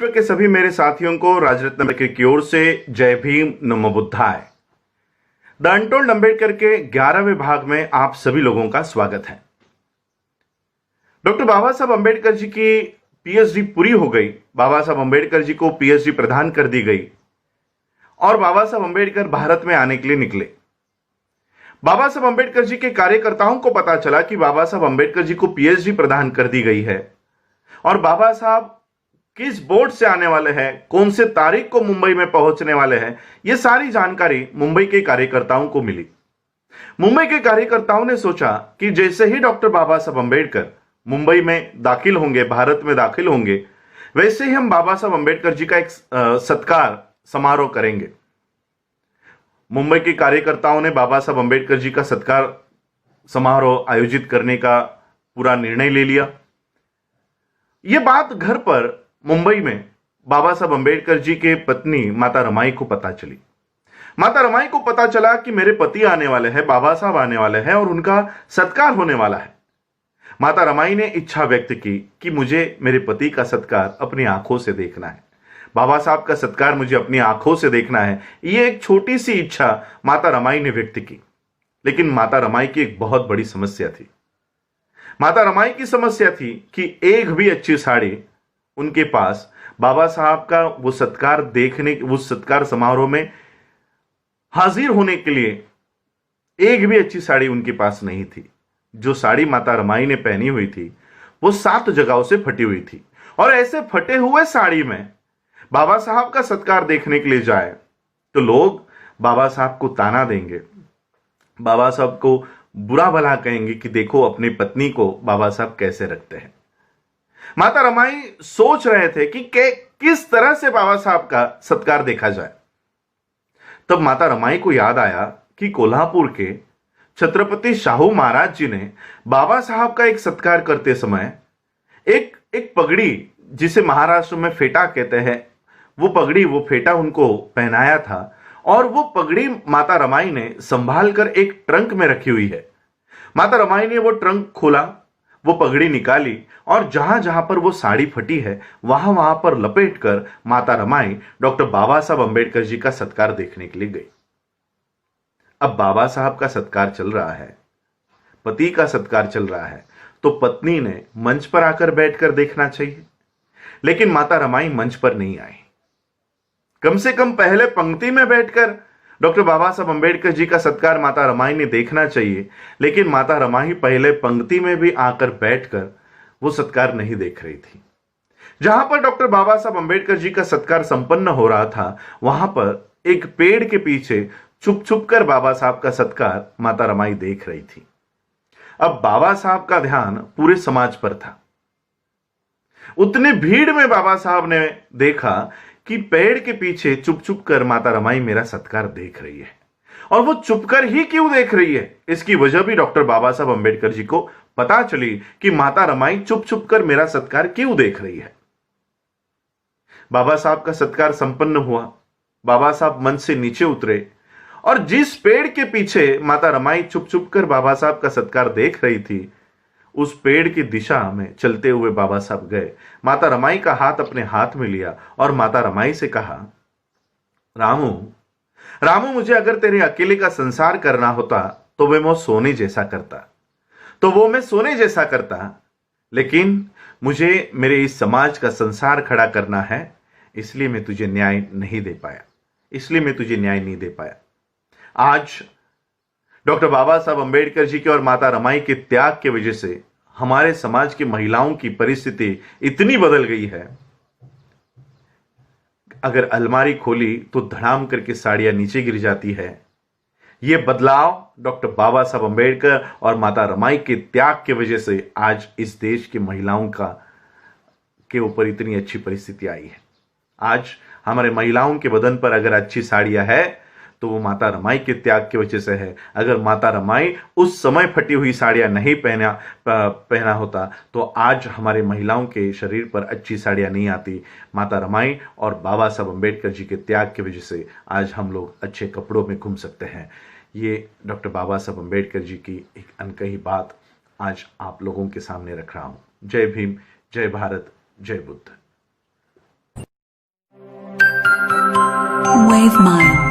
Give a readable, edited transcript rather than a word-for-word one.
विश्व के सभी मेरे साथियों को राजरत्न की ओर से जय भीम नमो बुद्धाय। द अनटोल्ड अंबेडकर के 11वें भाग में आप सभी लोगों का स्वागत है। डॉक्टर बाबा साहब अंबेडकर जी की पीएचडी पूरी हो गई। बाबा साहब अंबेडकर जी को पीएचडी प्रदान कर दी गई और बाबा साहब अंबेडकर भारत में आने के लिए निकले। बाबा साहब अंबेडकर जी के कार्यकर्ताओं को पता चला कि बाबा साहब अंबेडकर जी को पीएचडी प्रदान कर दी गई है और बाबा साहब किस बोर्ड से आने वाले हैं, कौन से तारीख को मुंबई में पहुंचने वाले हैं, यह सारी जानकारी मुंबई के कार्यकर्ताओं को मिली। मुंबई के कार्यकर्ताओं ने सोचा कि जैसे ही डॉक्टर बाबा साहब अंबेडकर मुंबई में दाखिल होंगे, भारत में दाखिल होंगे, वैसे ही हम बाबा साहब अंबेडकर जी का एक सत्कार समारोह करेंगे। मुंबई के कार्यकर्ताओं ने बाबा साहब अंबेडकर जी का सत्कार समारोह आयोजित करने का पूरा निर्णय ले लिया। यह बात घर पर मुंबई में बाबा साहब अंबेडकर जी के पत्नी माता रमाई को पता चली। माता रमाई को पता चला कि मेरे पति आने वाले हैं, बाबा साहब आने वाले हैं और उनका सत्कार होने वाला है। माता रमाई ने इच्छा व्यक्त की कि मुझे मेरे पति का सत्कार अपनी आंखों से देखना है, बाबा साहब का सत्कार मुझे अपनी आंखों से देखना है। यह एक छोटी सी इच्छा माता रमाई ने व्यक्त की, लेकिन माता रमाई की एक बहुत बड़ी समस्या थी। माता रमाई की समस्या थी कि एक भी अच्छी साड़ी उनके पास बाबा साहब का वो सत्कार देखने, उस सत्कार समारोह में हाजिर होने के लिए एक भी अच्छी साड़ी उनके पास नहीं थी। जो साड़ी माता रमाई ने पहनी हुई थी वो 7 जगहों से फटी हुई थी और ऐसे फटे हुए साड़ी में बाबा साहब का सत्कार देखने के लिए जाए तो लोग बाबा साहब को ताना देंगे, बाबा साहब को बुरा भला कहेंगे कि देखो अपनी पत्नी को बाबा साहब कैसे रखते हैं। माता रमाई सोच रहे थे कि किस तरह से बाबा साहब का सत्कार देखा जाए। तब माता रमाई को याद आया कि कोल्हापुर के छत्रपति शाहू महाराज जी ने बाबा साहब का एक सत्कार करते समय एक पगड़ी, जिसे महाराष्ट्र में फेटा कहते हैं, वो पगड़ी, वो फेटा उनको पहनाया था और वो पगड़ी माता रमाई ने संभाल कर एक ट्रंक में रखी हुई है। माता रमाई ने वो ट्रंक खोला, वो पगड़ी निकाली और जहां जहां पर वो साड़ी फटी है वहां वहां पर लपेटकर माता रमाई डॉक्टर बाबा साहब अंबेडकर जी का सत्कार देखने के लिए गई। अब बाबा साहब का सत्कार चल रहा है, पति का सत्कार चल रहा है, तो पत्नी ने मंच पर आकर बैठकर देखना चाहिए, लेकिन माता रमाई मंच पर नहीं आई। कम से कम पहले पंक्ति में बैठकर डॉक्टर बाबा साहब अंबेडकर जी का सत्कार माता रमाई ने देखना चाहिए, लेकिन माता रमाई पहले पंक्ति में भी आकर बैठकर वो सत्कार नहीं देख रही थी। जहां पर डॉक्टर बाबा साहब अंबेडकर जी का सत्कार संपन्न हो रहा था वहां पर एक पेड़ के पीछे छुप छुप कर बाबा साहब का सत्कार माता रमाई देख रही थी। अब बाबा साहब का ध्यान पूरे समाज पर था। उतनी भीड़ में बाबा साहब ने देखा कि पेड़ के पीछे चुप चुप कर माता रमाई मेरा सत्कार देख रही है, और वो चुपकर ही क्यों देख रही है, इसकी वजह भी डॉक्टर बाबा साहब अंबेडकर जी को पता चली कि माता रमाई चुप चुप कर मेरा सत्कार क्यों देख रही है। बाबा साहब का सत्कार संपन्न हुआ, बाबा साहब मंच से नीचे उतरे और जिस पेड़ के पीछे माता रमाई चुप चुप कर बाबा साहब का सत्कार देख रही थी, उस पेड़ की दिशा में चलते हुए बाबा साहब गए। माता रमाई का हाथ अपने हाथ में लिया और माता रमाई से कहा, रामू रामू, मुझे अगर तेरे अकेले का संसार करना होता तो मैं सोने जैसा करता, लेकिन मुझे मेरे इस समाज का संसार खड़ा करना है, इसलिए मैं तुझे न्याय नहीं दे पाया। आज डॉक्टर बाबा साहब अंबेडकर जी के और माता रमाई के त्याग की वजह से हमारे समाज की महिलाओं की परिस्थिति इतनी बदल गई है, अगर अलमारी खोली तो धड़ाम करके साड़ियां नीचे गिर जाती है। यह बदलाव डॉक्टर बाबा साहब अंबेडकर और माता रमाई के त्याग की वजह से आज इस देश की महिलाओं के ऊपर इतनी अच्छी परिस्थिति आई है। आज हमारे महिलाओं के बदन पर अगर अच्छी साड़ियां है तो वो माता रमाई के त्याग की वजह से है। अगर माता रमाई उस समय फटी हुई साड़ियां नहीं पहना होता तो आज हमारे महिलाओं के शरीर पर अच्छी साड़ियां नहीं आती। माता रमाई और बाबा साहब अंबेडकर जी के त्याग की वजह से आज हम लोग अच्छे कपड़ों में घूम सकते हैं। ये डॉक्टर बाबा साहब अंबेडकर जी की एक अनकही बात आज आप लोगों के सामने रख रहा हूं। जय भीम, जय भारत, जय बुद्ध। 5 Mile.